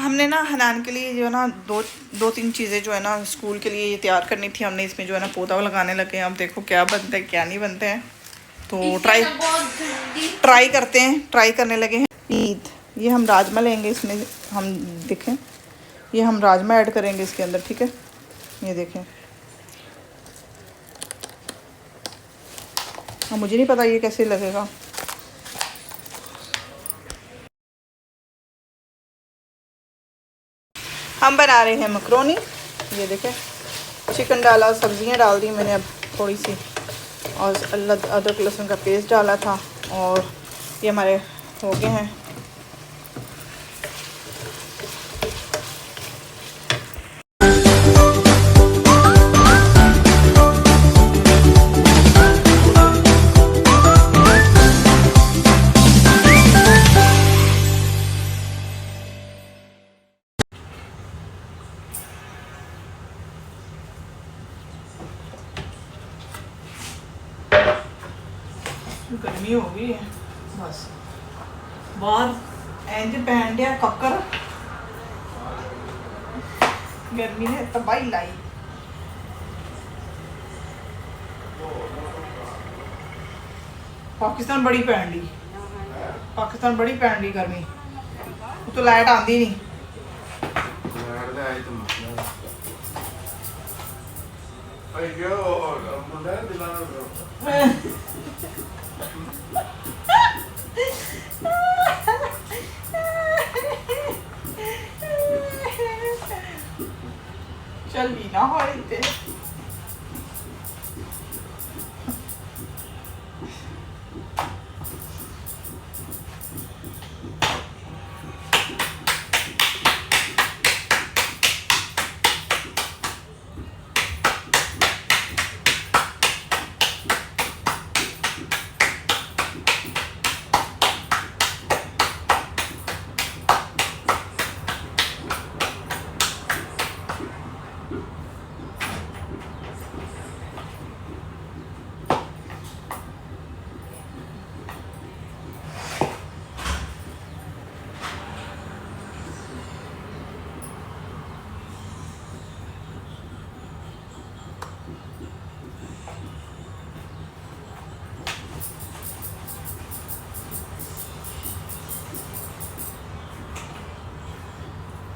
हमने ना हनान के लिए जो है ना दो तीन चीज़ें जो है ना स्कूल के लिए ये तैयार करनी थी हमने। इसमें जो है ना पौधा लगाने लगे हैं। अब देखो क्या बनता है क्या नहीं बनते हैं, तो ट्राई करते हैं। ट्राई करने लगे हैं। ईद, ये हम राजमा लेंगे, इसमें हम देखें, ये हम राजमा ऐड करेंगे इसके अंदर, ठीक है। ये देखें, अब मुझे नहीं पता ये कैसे लगेगा। हम बना रहे हैं मकरोनी। ये देखें, चिकन डाला, सब्जियां डाल दी मैंने अब थोड़ी सी, और अदरक लहसुन का पेस्ट डाला था, और ये हमारे हो गए हैं। गर्मी हो गई है बस, बाहर इंज पहन दिया कक्कर, गर्मी ने तबाही लाई। पाकिस्तान बड़ी पहन ली, पाकिस्तान बड़ी पहन ली गर्मी, तो लाइट आती नहीं। चली ना हो इतने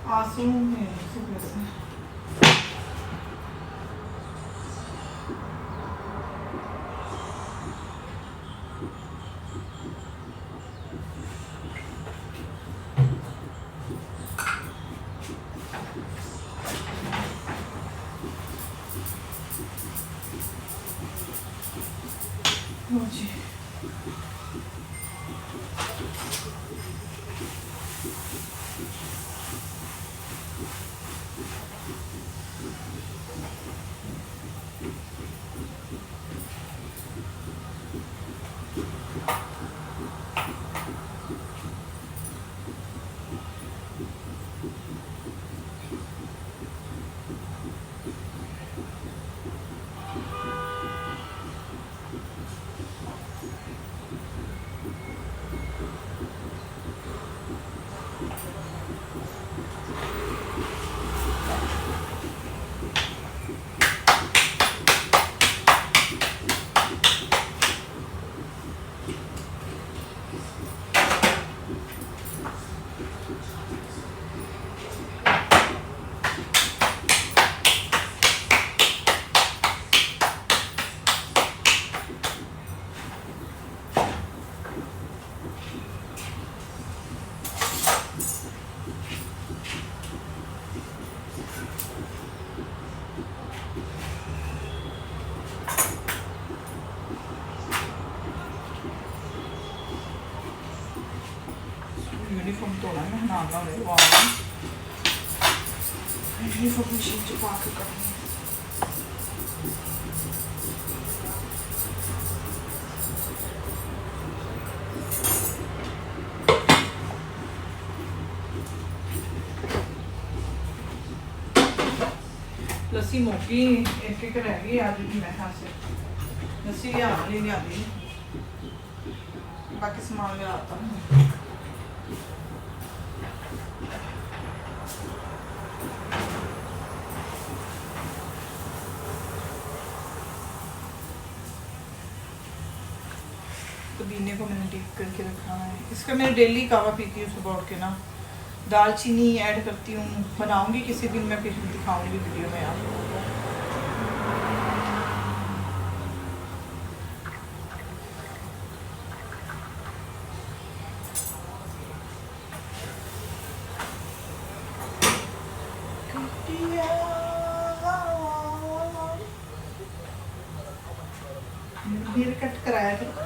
आंसू में सुबह से। मुझे यूनिफॉर्म धोना है, नहाना होने वाला यूनिफॉर्म मशीन च पा के करनी है। लस्सी मोटी एक रह गई आज भी, मैं ख्याल से लस्सी लिया दी, बाकी सामान लिया आता हूँ। पुदीने को मैंने डीप करके रखा है। इसका मैं डेली कावा पीती हूँ सुबह उठ के ना। दालचीनी ऐड करती हूँ। बनाऊँगी किसी दिन, मैं किसी दिन दिखाऊँगी वीडियो में आप लोगों को। हेयर कट कराया था,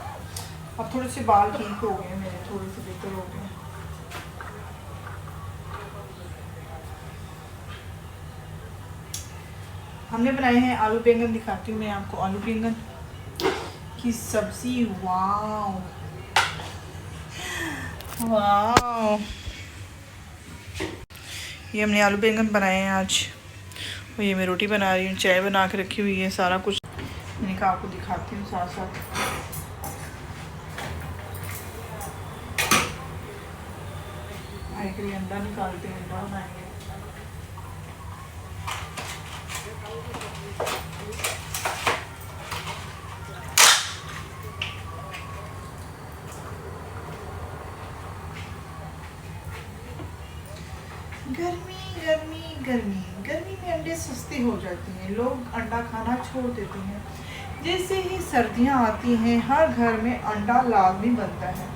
अब थोड़े से बाल ठीक हो गए मेरे, थोड़े से बेहतर हो गए। हमने बनाए हैं आलू बैंगन। दिखाती हूँ मैं आपको आलू बैंगन की सब्जी। वाव वाव, ये हमने आलू बैंगन बनाए हैं आज। और ये मैं रोटी बना रही हूँ, चाय बना के रखी हुई है, सारा कुछ मैंने कहा आपको दिखाती हूँ साथ साथ। भाई के लिए अंडा निकालते हैं, अंडा बनाएंगे। गर्मी गर्मी गर्मी गर्मी में अंडे सस्ते हो जाते हैं, लोग अंडा खाना छोड़ देते हैं। जैसे ही सर्दियां आती हैं हर घर में अंडा लाजमी बनता है।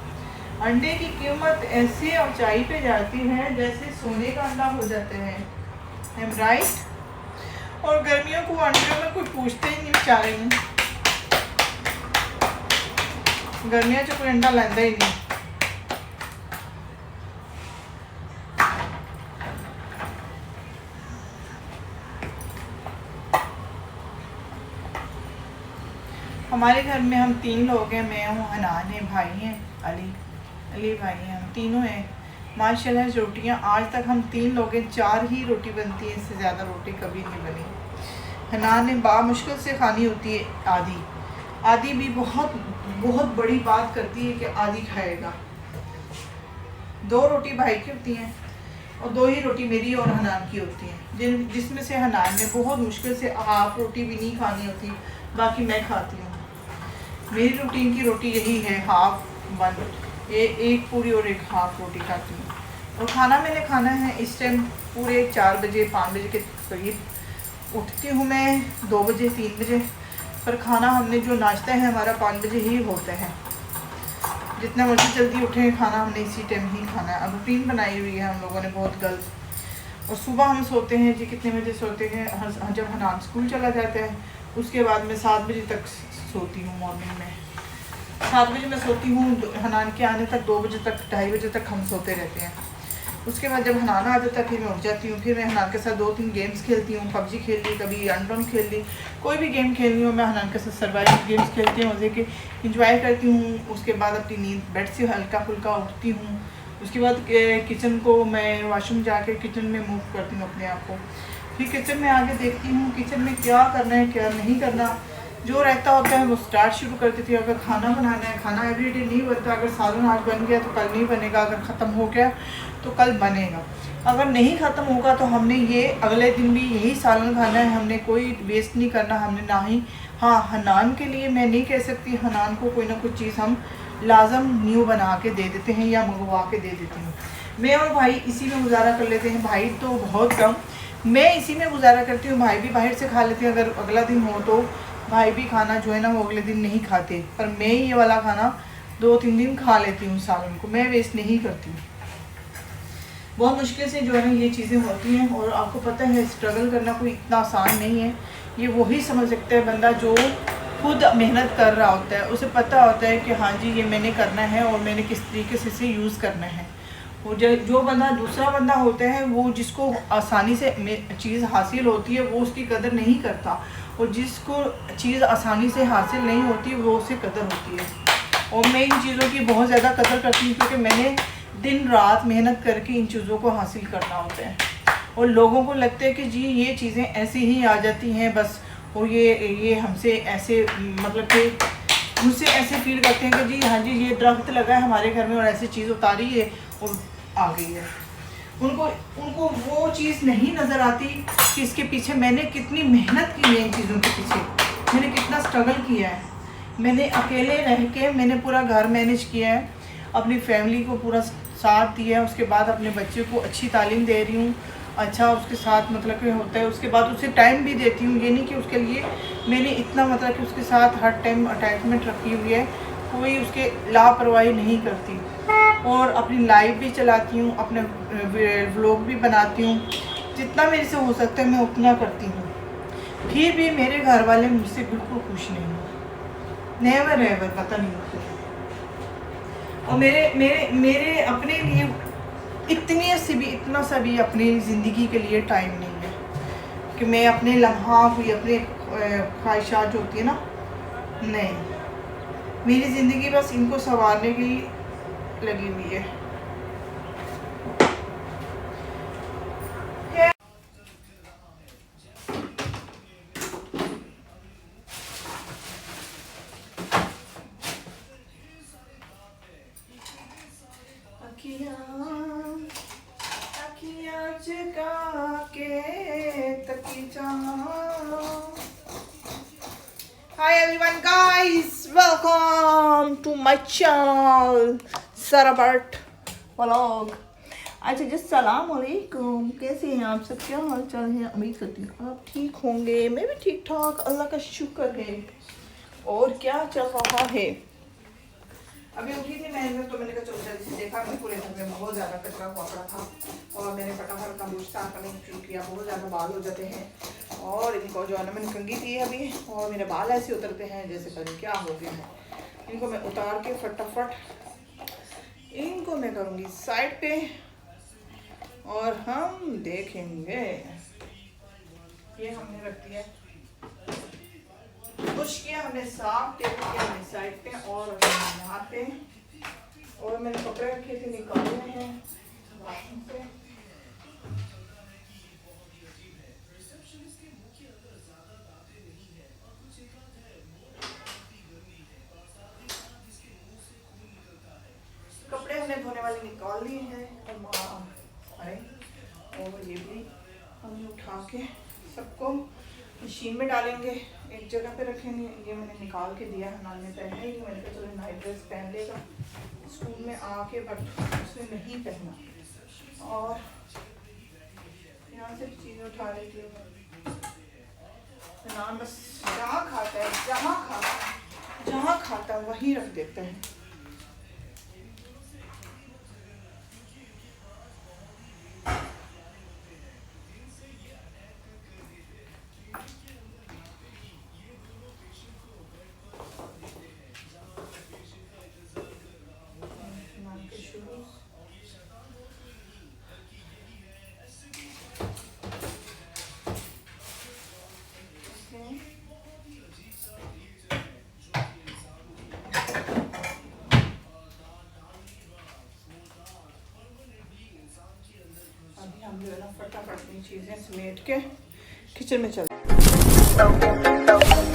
अंडे की कीमत ऐसी ऊंचाई पे जाती है जैसे सोने का अंडा हो जाते हैं, एम राइट। और गर्मियों को अंडे में कोई पूछते ही नहीं बेचारे हैं, गर्मियों से कोई अंडा लेंदा ही नहीं। हमारे घर में हम 3 लोग हैं, मैं हूँ, हनान है, भाई हैं, अली भाई हैं, हम तीनों हैं। माशाल्लाह रोटियाँ आज तक हम 3 लोग हैं, 4 ही रोटी बनती है, इससे ज़्यादा रोटी कभी नहीं बनी। हनान ने मुश्किल से खानी होती है आधी भी बहुत बहुत बड़ी बात करती है कि आधी खाएगा। 2 रोटी भाई की होती हैं और 2 ही रोटी मेरी और हनान की होती हैं, जिसमें से हनान ने बहुत मुश्किल से हाफ रोटी भी नहीं खानी होती, बाकी मैं खाती हूँ। मेरी रूटीन की रोटी यही है, हाफ 1, एक पूरी और एक हाफ रोटी खाती हूँ। और खाना मैंने खाना है इस टाइम पूरे 4 बजे 5 बजे के करीब उठती हूँ मैं, 2 बजे 3 बजे, पर खाना हमने जो नाश्ता है हमारा 5 बजे ही होता है। जितना मर्जी जल्दी उठे, खाना हमने इसी टाइम ही खाना है। अब रूटीन बनाई हुई है हम लोगों ने बहुत गलत। और सुबह हम सोते हैं जी, कितने बजे सोते हैं, जब हनान स्कूल चला जाता है उसके बाद मैं 7 बजे तक सोती हूँ। मॉर्निंग में 7 बजे मैं सोती हूँ, हनान के आने तक 2 बजे तक 2:30 बजे तक हम सोते रहते हैं। उसके बाद जब हनान आ जाता है फिर मैं उठ जाती हूँ, फिर मैं हनान के साथ 2-3 गेम्स खेलती हूँ। पबजी खेल ली, कभी अनडोन खेल ली, कोई भी गेम खेल रही हूँ मैं हनान के साथ। सर्वाइवल गेम्स खेलती हूँ, मज़े के इंजॉय करती हूँ। उसके बाद अपनी नींद बेड से हल्का फुल्का उठती हूँ। उसके बाद किचन को मैं वॉशरूम जाके किचन में मूव करती हूँ अपने आप को। फिर किचन में आके देखती हूँ किचन में क्या करना है क्या नहीं करना, जो रहता होता है वो स्टार्ट शुरू कर देती हूँ। अगर खाना बनाना है, खाना एवरीडे नहीं बनता, अगर सालन आज बन गया तो कल नहीं बनेगा, अगर ख़त्म हो गया तो कल बनेगा, अगर नहीं ख़त्म होगा तो हमने ये अगले दिन भी यही सालन खाना है, हमने कोई वेस्ट नहीं करना। हमने ना ही, हाँ हनान के लिए मैं नहीं कह सकती, हनान को कोई ना कुछ चीज़ हम लाजम न्यू बना के दे देते हैं या मंगवा के दे देते हैं। मैं और भाई इसी में गुजारा कर लेते हैं, भाई तो बहुत कम, मैं इसी में गुजारा करती हूँ। भाई भी बाहर से खा लेते हैं, अगर अगला दिन हो तो भाई भी खाना जो है ना वो अगले दिन नहीं खाते, पर मैं ये वाला खाना 2-3 दिन खा लेती हूँ सालन को, मैं वेस्ट नहीं करती हूँ। बहुत मुश्किल से जो है ना ये चीज़ें होती हैं। और आपको पता है स्ट्रगल करना कोई इतना आसान नहीं है, ये वही समझ सकता है बंदा जो खुद मेहनत कर रहा होता है, उसे पता होता है कि हाँ जी ये मैंने करना है और मैंने किस तरीके से इसे यूज़ करना है। वो जो बंदा दूसरा बंदा होता है वो जिसको आसानी से चीज़ हासिल होती है वो उसकी कदर नहीं करता, और जिसको चीज़ आसानी से हासिल नहीं होती वो उसे कदर होती है। और मैं इन चीज़ों की बहुत ज़्यादा कदर करती हूँ क्योंकि मैंने दिन रात मेहनत करके इन चीज़ों को हासिल करना होता है। और लोगों को लगता है कि जी ये चीज़ें ऐसी ही आ जाती हैं बस, और ये हमसे ऐसे मतलब कि मुझसे ऐसे फील करते हैं कि जी हाँ जी ये दरख्त लगा है हमारे घर में और ऐसी चीज़ उतारी है और आ गई है। उनको वो चीज़ नहीं नज़र आती कि इसके पीछे मैंने कितनी मेहनत की है, इन चीज़ों के पीछे मैंने कितना स्ट्रगल किया है। मैंने अकेले रह के मैंने पूरा घर मैनेज किया है, अपनी फैमिली को पूरा साथ दिया है, उसके बाद अपने बच्चे को अच्छी तालीम दे रही हूँ, अच्छा उसके साथ मतलब कि होता है, उसके बाद उसे टाइम भी देती हूँ। ये नहीं कि उसके लिए मैंने इतना मतलब कि उसके साथ हर टाइम अटैचमेंट रखी हुई है, कोई उसके लापरवाही नहीं करती, और अपनी लाइफ भी चलाती हूँ, अपने व्लॉग भी बनाती हूँ, जितना मेरे से हो सकता है मैं उतना करती हूँ। फिर भी मेरे घर वाले मुझसे बिल्कुल खुश नहीं हैं, नेवर एवर, पता नहीं। और मेरे मेरे मेरे अपने लिए इतना सा भी अपनी ज़िंदगी के लिए टाइम नहीं है कि मैं अपने लम्हा हुई अपने ख्वाहिशात जो होती है ना, नहीं, मेरी ज़िंदगी बस इनको संवारने की लगी हुई है। Hi everyone guys, welcome to my channel Sarabart Vlog। अच्छा जी, सलाम अलैकुम, कैसे हैं आप सब, क्या हाल चाल है? उम्मीद करती हूँ आप ठीक होंगे, मैं भी ठीक ठाक, अल्लाह का शुक्र है। और क्या चल रहा है? अभी उठी थी तो मैंने कहा चलो जल्दी से देखा, मैं पूरे घर में बहुत ज़्यादा कचरा हुआ पड़ा था, और मैंने फटाफट कंबूस्ता करने शुरू किया। बहुत ज़्यादा बाल हो जाते हैं, और इनको जो है ना मैंने कंघी दी है अभी, और मेरे बाल ऐसे उतरते हैं जैसे पता नहीं क्या हो गया है। इनको मैं उतार के फटाफट इनको मैं करूँगी साइड पे, और हम देखेंगे। ये हमने रख दिया, कुछ किया हमने साफ, टेबल किया हमने साइड पे, और यहाँ पे, और मैंने कपड़े रखे थे निकाले हैं बाथरूम से। कपड़े हमने धोने वाले निकाल लिए हैं, और ये भी हमने उठा के सबको मशीन में डालेंगे, एक जगह पे रखेंगे। ये मैंने निकाल के दिया है, नानी पहने ही, मैंने कहा चलो नाइट ड्रेस पहन लेगा स्कूल में आके, बट उसने नहीं पहना, और यहाँ से चीज़ें उठा लेती हूँ। नान बस जहाँ खाता है जहाँ खाता है वहीं रख देते हैं। हम जो है ना फटाफट अपनी चीज़ें समेट के किचन में चलते हैं।